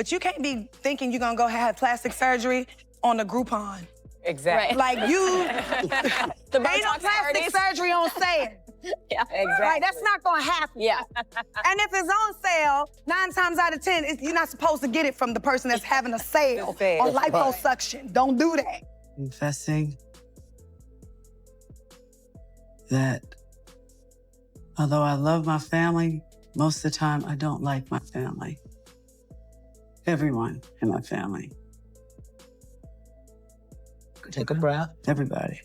But you can't be thinking you're gonna go have plastic surgery on a Groupon. Exactly. Like you, The ain't no plastic surgery on sale. Yeah, exactly. Right, that's not gonna happen. Yeah. And if it's on sale, 9 times out of 10, you're not supposed to get it from the person that's having a sale on liposuction. Don't do that. Confessing that although I love my family, most of the time I don't like my family. Everyone in my family. Take a breath. Everybody.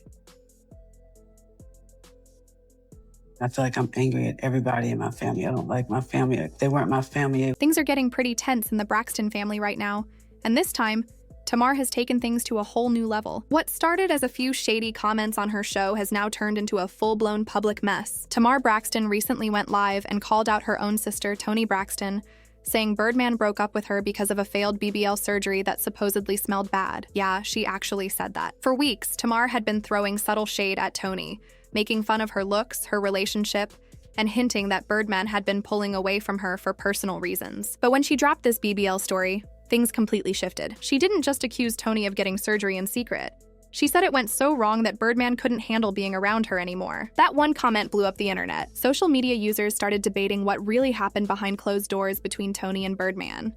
I feel like I'm angry at everybody in my family. I don't like my family. If they weren't my family. Things are getting pretty tense in the Braxton family right now, and this time, Tamar has taken things to a whole new level. What started as a few shady comments on her show has now turned into a full-blown public mess. Tamar Braxton recently went live and called out her own sister, Toni Braxton, saying Birdman broke up with her because of a failed BBL surgery that supposedly smelled bad. Yeah, she actually said that. For weeks, Tamar had been throwing subtle shade at Toni, making fun of her looks, her relationship, and hinting that Birdman had been pulling away from her for personal reasons. But when she dropped this BBL story, things completely shifted. She didn't just accuse Toni of getting surgery in secret. She said it went so wrong that Birdman couldn't handle being around her anymore. That one comment blew up the internet. Social media users started debating what really happened behind closed doors between Toni and Birdman.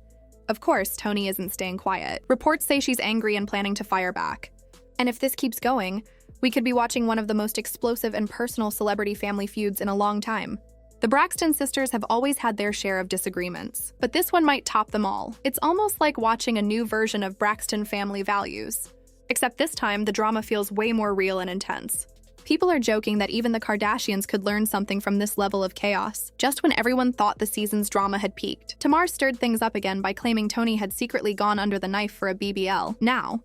Of course, Toni isn't staying quiet. Reports say she's angry and planning to fire back. And if this keeps going, we could be watching one of the most explosive and personal celebrity family feuds in a long time. The Braxton sisters have always had their share of disagreements, but this one might top them all. It's almost like watching a new version of Braxton family values. Except this time, the drama feels way more real and intense. People are joking that even the Kardashians could learn something from this level of chaos. Just when everyone thought the season's drama had peaked, Tamar stirred things up again by claiming Toni had secretly gone under the knife for a BBL. Now,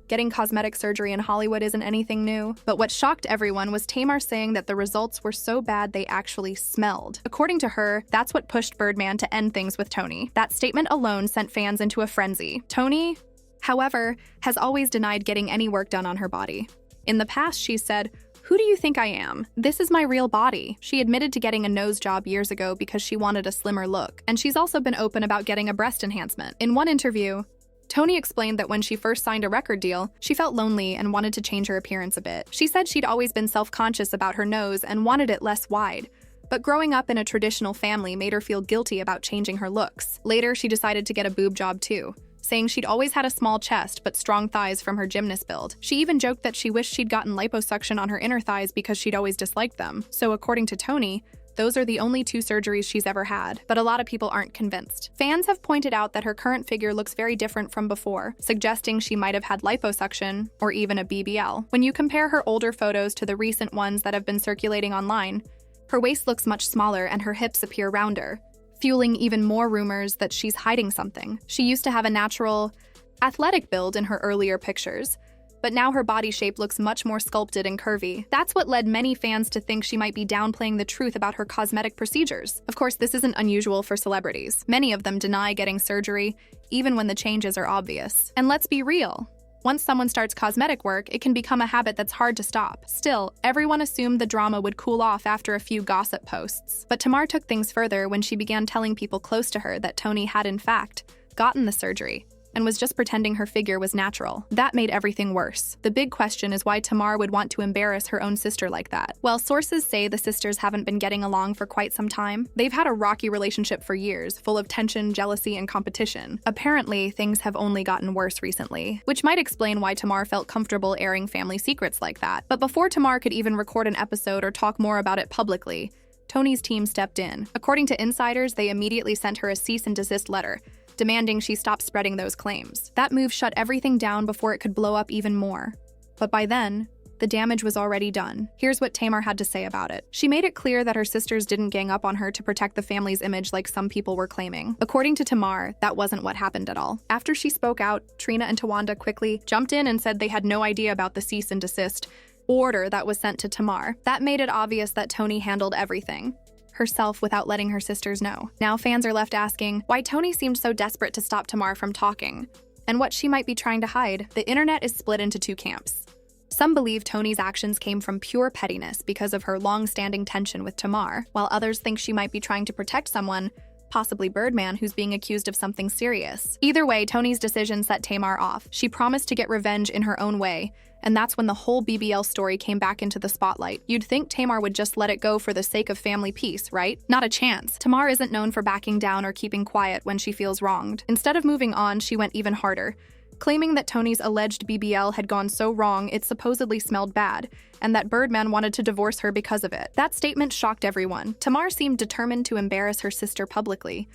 getting cosmetic surgery in Hollywood isn't anything new, but what shocked everyone was Tamar saying that the results were so bad they actually smelled. According to her, that's what pushed Birdman to end things with Toni. That statement alone sent fans into a frenzy. Toni, however, has always denied getting any work done on her body. In the past, she said, "Who do you think I am? This is my real body." She admitted to getting a nose job years ago because she wanted a slimmer look, and she's also been open about getting a breast enhancement. In one interview, Toni explained that when she first signed a record deal, she felt lonely and wanted to change her appearance a bit. She said she'd always been self-conscious about her nose and wanted it less wide, but growing up in a traditional family made her feel guilty about changing her looks. Later, she decided to get a boob job too, saying she'd always had a small chest but strong thighs from her gymnast build. She even joked that she wished she'd gotten liposuction on her inner thighs because she'd always disliked them. So according to Toni, those are the only 2 surgeries she's ever had, but a lot of people aren't convinced. Fans have pointed out that her current figure looks very different from before, suggesting she might have had liposuction or even a BBL. When you compare her older photos to the recent ones that have been circulating online, her waist looks much smaller and her hips appear rounder, fueling even more rumors that she's hiding something. She used to have a natural, athletic build in her earlier pictures, but now her body shape looks much more sculpted and curvy. That's what led many fans to think she might be downplaying the truth about her cosmetic procedures. Of course, this isn't unusual for celebrities. Many of them deny getting surgery, even when the changes are obvious. And let's be real. Once someone starts cosmetic work, it can become a habit that's hard to stop. Still, everyone assumed the drama would cool off after a few gossip posts. But Tamar took things further when she began telling people close to her that Toni had, in fact, gotten the surgery and was just pretending her figure was natural. That made everything worse. The big question is why Tamar would want to embarrass her own sister like that. Well, sources say the sisters haven't been getting along for quite some time. They've had a rocky relationship for years, full of tension, jealousy, and competition. Apparently, things have only gotten worse recently, which might explain why Tamar felt comfortable airing family secrets like that. But before Tamar could even record an episode or talk more about it publicly, Toni's team stepped in. According to insiders, they immediately sent her a cease and desist letter, demanding she stop spreading those claims. That move shut everything down before it could blow up even more. But by then, the damage was already done. Here's what Tamar had to say about it. She made it clear that her sisters didn't gang up on her to protect the family's image like some people were claiming. According to Tamar, that wasn't what happened at all. After she spoke out, Trina and Tawanda quickly jumped in and said they had no idea about the cease and desist order that was sent to Tamar. That made it obvious that Toni handled everything herself without letting her sisters know. Now fans are left asking why Toni seemed so desperate to stop Tamar from talking, and what she might be trying to hide. The internet is split into 2 camps. Some believe Toni's actions came from pure pettiness because of her long-standing tension with Tamar, while others think she might be trying to protect someone, possibly Birdman, who's being accused of something serious. Either way, Toni's decision set Tamar off. She promised to get revenge in her own way, and that's when the whole BBL story came back into the spotlight. You'd think Tamar would just let it go for the sake of family peace, right? Not a chance. Tamar isn't known for backing down or keeping quiet when she feels wronged. Instead of moving on, she went even harder, claiming that Toni's alleged BBL had gone so wrong it supposedly smelled bad, and that Birdman wanted to divorce her because of it. That statement shocked everyone. Tamar seemed determined to embarrass her sister publicly,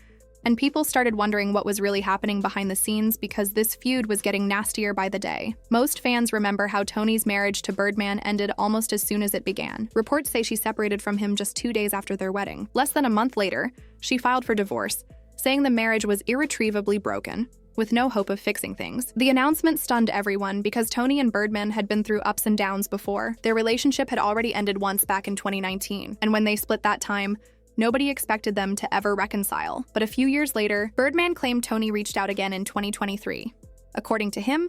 and people started wondering what was really happening behind the scenes because this feud was getting nastier by the day. Most fans remember how Toni's marriage to Birdman ended almost as soon as it began. Reports say she separated from him just 2 days after their wedding. Less than a month later, she filed for divorce, saying the marriage was irretrievably broken, with no hope of fixing things. The announcement stunned everyone because Toni and Birdman had been through ups and downs before. Their relationship had already ended once back in 2019, and when they split that time, nobody expected them to ever reconcile. But a few years later, Birdman claimed Toni reached out again in 2023. According to him,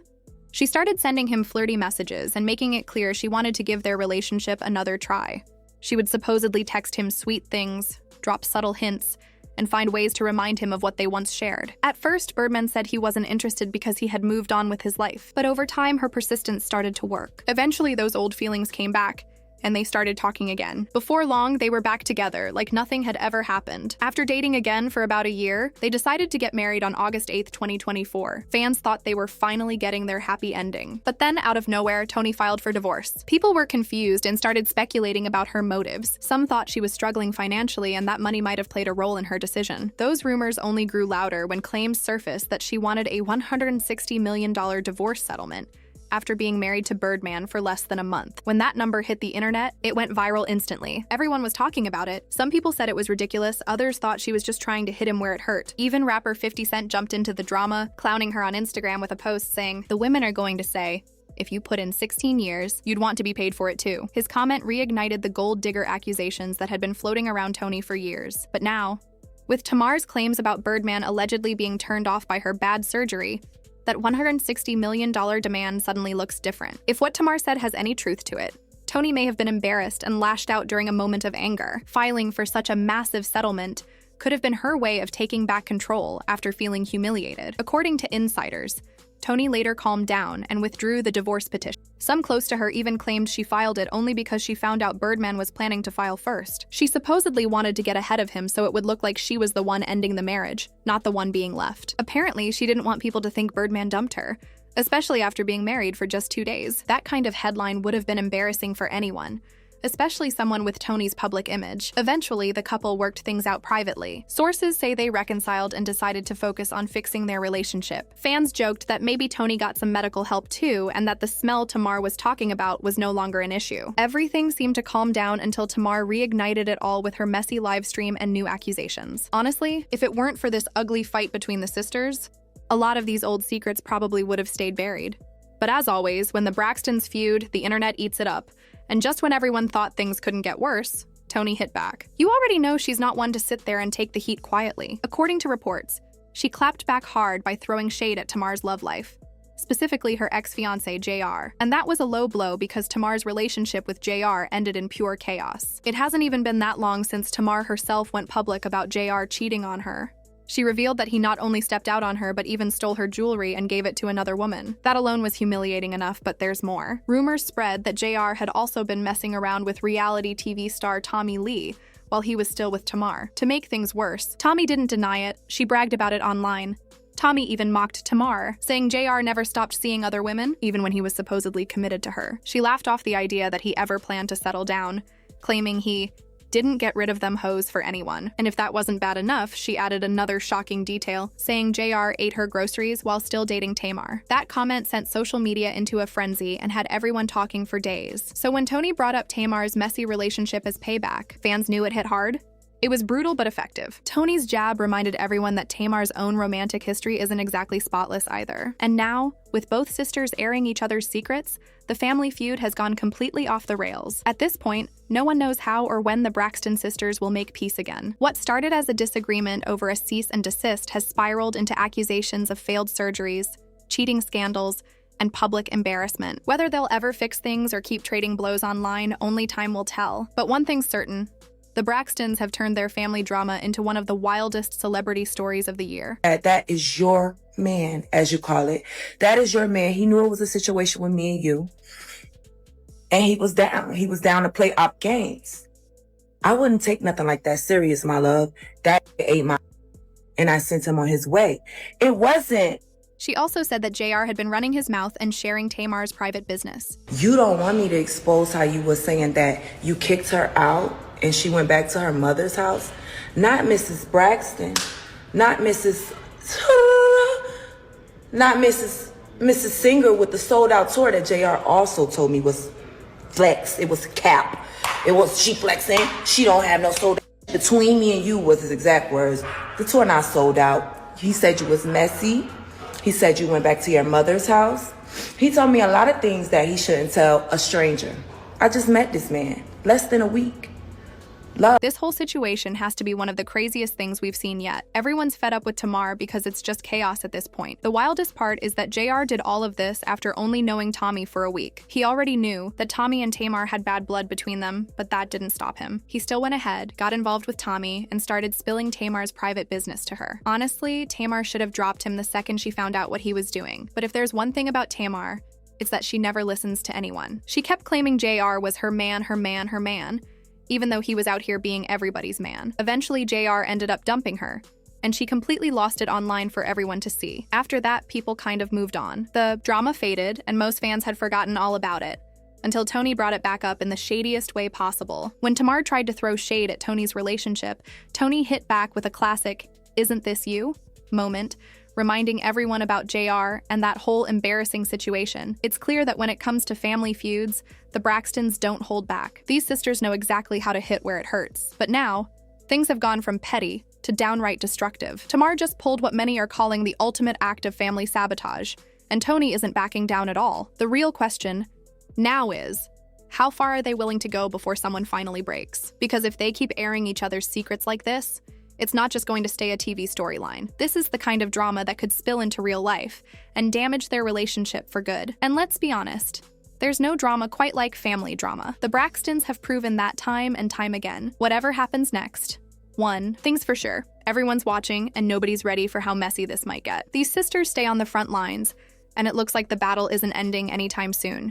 she started sending him flirty messages and making it clear she wanted to give their relationship another try. She would supposedly text him sweet things, drop subtle hints, and find ways to remind him of what they once shared. At first, Birdman said he wasn't interested because he had moved on with his life, but over time, her persistence started to work. Eventually, those old feelings came back, and they started talking again. Before long, they were back together, like nothing had ever happened. After dating again for about a year, they decided to get married on August 8th, 2024. Fans thought they were finally getting their happy ending. But then, out of nowhere, Toni filed for divorce. People were confused and started speculating about her motives. Some thought she was struggling financially and that money might have played a role in her decision. Those rumors only grew louder when claims surfaced that she wanted a $160 million divorce settlement after being married to Birdman for less than a month. When that number hit the internet, it went viral instantly. Everyone was talking about it. Some people said it was ridiculous, others thought she was just trying to hit him where it hurt. Even rapper 50 Cent jumped into the drama, clowning her on Instagram with a post saying, "The women are going to say, if you put in 16 years, you'd want to be paid for it too." His comment reignited the gold digger accusations that had been floating around Toni for years. But now, with Tamar's claims about Birdman allegedly being turned off by her bad surgery, that $160 million demand suddenly looks different. If what Tamar said has any truth to it, Toni may have been embarrassed and lashed out during a moment of anger. Filing for such a massive settlement could have been her way of taking back control after feeling humiliated. According to insiders, Toni later calmed down and withdrew the divorce petition. Some close to her even claimed she filed it only because she found out Birdman was planning to file first. She supposedly wanted to get ahead of him so it would look like she was the one ending the marriage, not the one being left. Apparently, she didn't want people to think Birdman dumped her, especially after being married for just 2 days. That kind of headline would have been embarrassing for anyone, especially someone with Toni's public image. Eventually, the couple worked things out privately. Sources say they reconciled and decided to focus on fixing their relationship. Fans joked that maybe Toni got some medical help too, and that the smell Tamar was talking about was no longer an issue. Everything seemed to calm down until Tamar reignited it all with her messy livestream and new accusations. Honestly, if it weren't for this ugly fight between the sisters, a lot of these old secrets probably would have stayed buried. But as always, when the Braxtons feud, the internet eats it up. And just when everyone thought things couldn't get worse, Toni hit back. You already know she's not one to sit there and take the heat quietly. According to reports, she clapped back hard by throwing shade at Tamar's love life, specifically her ex-fiancé, JR. And that was a low blow because Tamar's relationship with JR ended in pure chaos. It hasn't even been that long since Tamar herself went public about JR cheating on her. She revealed that he not only stepped out on her, but even stole her jewelry and gave it to another woman. That alone was humiliating enough, but there's more. Rumors spread that JR had also been messing around with reality TV star Tommy Lee while he was still with Tamar. To make things worse, Tommy didn't deny it, she bragged about it online. Tommy even mocked Tamar, saying JR never stopped seeing other women, even when he was supposedly committed to her. She laughed off the idea that he ever planned to settle down, claiming he didn't get rid of them hoes for anyone. And if that wasn't bad enough, she added another shocking detail, saying JR ate her groceries while still dating Tamar. That comment sent social media into a frenzy and had everyone talking for days. So when Toni brought up Tamar's messy relationship as payback, fans knew it hit hard. It was brutal but effective. Toni's jab reminded everyone that Tamar's own romantic history isn't exactly spotless either. And now, with both sisters airing each other's secrets, the family feud has gone completely off the rails. At this point, no one knows how or when the Braxton sisters will make peace again. What started as a disagreement over a cease and desist has spiraled into accusations of failed surgeries, cheating scandals, and public embarrassment. Whether they'll ever fix things or keep trading blows online, only time will tell. But one thing's certain, The Braxtons have turned their family drama into one of the wildest celebrity stories of the year. That is your man, as you call it. That is your man. He knew it was a situation with me and you. And he was down. He was down to play op games. I wouldn't take nothing like that serious, my love. That ate my... And I sent him on his way. It wasn't... She also said that JR had been running his mouth and sharing Tamar's private business. You don't want me to expose how you were saying that you kicked her out and she went back to her mother's house? Not Mrs. Braxton. Not Mrs. Not Mrs. Singer with the sold out tour that JR also told me was flex. It was cap. It was she flexing. She don't have no sold out. Between me and you was his exact words. The tour not sold out. He said you was messy. He said you went back to your mother's house. He told me a lot of things that he shouldn't tell a stranger. I just met this man less than a week. Love. This whole situation has to be one of the craziest things we've seen yet. Everyone's fed up with Tamar because it's just chaos at this point. The wildest part is that JR did all of this after only knowing Tommy for a week. He already knew that Tommy and Tamar had bad blood between them, but that didn't stop him. He still went ahead, got involved with Tommy, and started spilling Tamar's private business to her. Honestly, Tamar should have dropped him the second she found out what he was doing. But if there's one thing about Tamar, it's that she never listens to anyone. She kept claiming JR was her man, even though he was out here being everybody's man. Eventually, JR ended up dumping her, and she completely lost it online for everyone to see. After that, people kind of moved on. The drama faded, and most fans had forgotten all about it, until Toni brought it back up in the shadiest way possible. When Tamar tried to throw shade at Toni's relationship, Toni hit back with a classic, "Isn't this you?" moment, reminding everyone about JR and that whole embarrassing situation. It's clear that when it comes to family feuds, the Braxtons don't hold back. These sisters know exactly how to hit where it hurts. But now, things have gone from petty to downright destructive. Tamar just pulled what many are calling the ultimate act of family sabotage, and Toni isn't backing down at all. The real question now is, how far are they willing to go before someone finally breaks? Because if they keep airing each other's secrets like this, it's not just going to stay a TV storyline. This is the kind of drama that could spill into real life and damage their relationship for good. And let's be honest, there's no drama quite like family drama. The Braxtons have proven that time and time again. Whatever happens next, one thing's for sure, everyone's watching and nobody's ready for how messy this might get. These sisters stay on the front lines, and it looks like the battle isn't ending anytime soon.